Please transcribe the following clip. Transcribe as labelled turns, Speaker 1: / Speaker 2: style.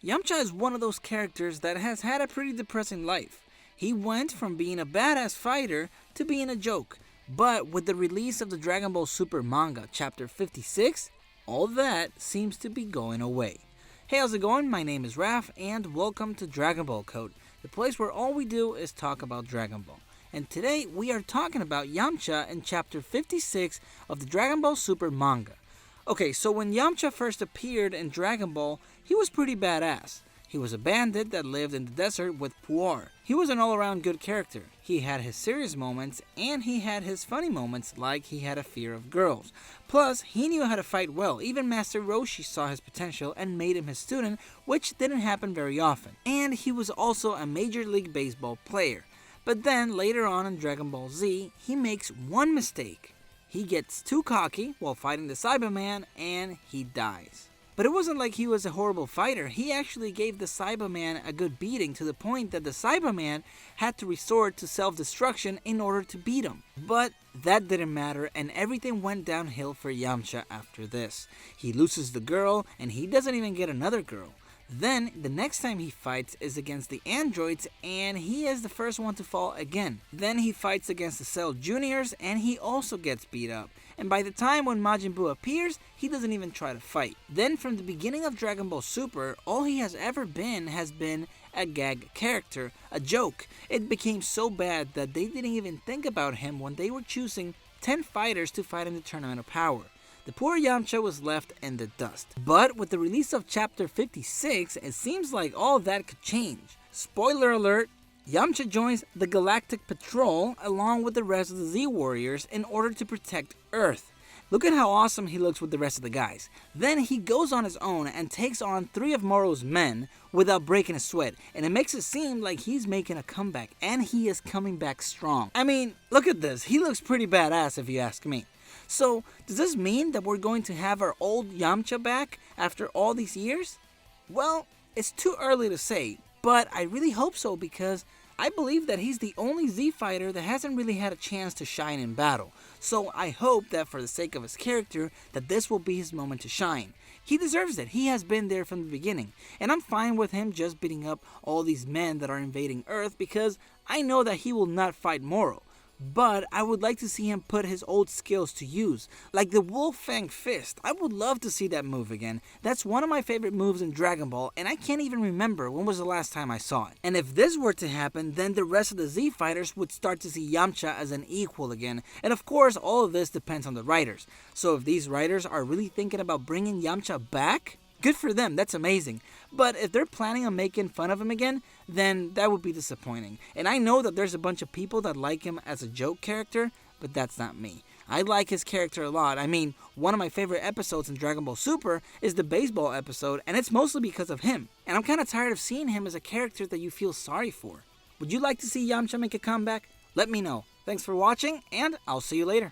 Speaker 1: Yamcha is one of those characters that has had a pretty depressing life. He went from being a badass fighter to being a joke, but with the release of the Dragon Ball Super manga chapter 56, all that seems to be going away. Hey, how's it going? My name is Raph, and welcome to Dragon Ball Code, the place where all we do is talk about Dragon Ball. And today we are talking about Yamcha in chapter 56 of the Dragon Ball Super manga. Okay, so when Yamcha first appeared in Dragon Ball, he was pretty badass. He was a bandit that lived in the desert with Puar. He was an all-around good character. He had his serious moments, and he had his funny moments, like he had a fear of girls. Plus, he knew how to fight well. Even Master Roshi saw his potential and made him his student, which didn't happen very often. And he was also a Major League Baseball player. But then, later on in Dragon Ball Z, he makes one mistake. He gets too cocky while fighting the Cyberman, and he dies. But it wasn't like he was a horrible fighter. He actually gave the Cyberman a good beating, to the point that the Cyberman had to resort to self-destruction in order to beat him. But that didn't matter, and everything went downhill for Yamcha after this. He loses the girl, and he doesn't even get another girl. Then, the next time he fights is against the androids, and he is the first one to fall again. Then he fights against the Cell Juniors, and he also gets beat up. And by the time when Majin Buu appears, he doesn't even try to fight. Then from the beginning of Dragon Ball Super, all he has ever been has been a gag character, a joke. It became so bad that they didn't even think about him when they were choosing 10 fighters to fight in the Tournament of Power. The poor Yamcha was left in the dust. But with the release of chapter 56, it seems like all that could change. Spoiler alert, Yamcha joins the Galactic Patrol along with the rest of the Z Warriors in order to protect Earth. Look at how awesome he looks with the rest of the guys. Then he goes on his own and takes on 3 of Moro's men without breaking a sweat. And it makes it seem like he's making a comeback, and he is coming back strong. I mean, look at this. He looks pretty badass if you ask me. So, does this mean that we're going to have our old Yamcha back after all these years? Well, it's too early to say, but I really hope so, because I believe that he's the only Z fighter that hasn't really had a chance to shine in battle. So I hope that for the sake of his character, that this will be his moment to shine. He deserves it. He has been there from the beginning. And I'm fine with him just beating up all these men that are invading Earth, because I know that he will not fight Moro. But I would like to see him put his old skills to use, like the Wolf Fang Fist. I would love to see that move again. That's one of my favorite moves in Dragon Ball, and I can't even remember when was the last time I saw it. And if this were to happen, then the rest of the Z fighters would start to see Yamcha as an equal again. And of course, all of this depends on the writers. So if these writers are really thinking about bringing Yamcha back, good for them, that's amazing. But if they're planning on making fun of him again, then that would be disappointing. And I know that there's a bunch of people that like him as a joke character, but that's not me. I like his character a lot. I mean, one of my favorite episodes in Dragon Ball Super is the baseball episode, and it's mostly because of him. And I'm kind of tired of seeing him as a character that you feel sorry for. Would you like to see Yamcha make a comeback? Let me know. Thanks for watching, and I'll see you later.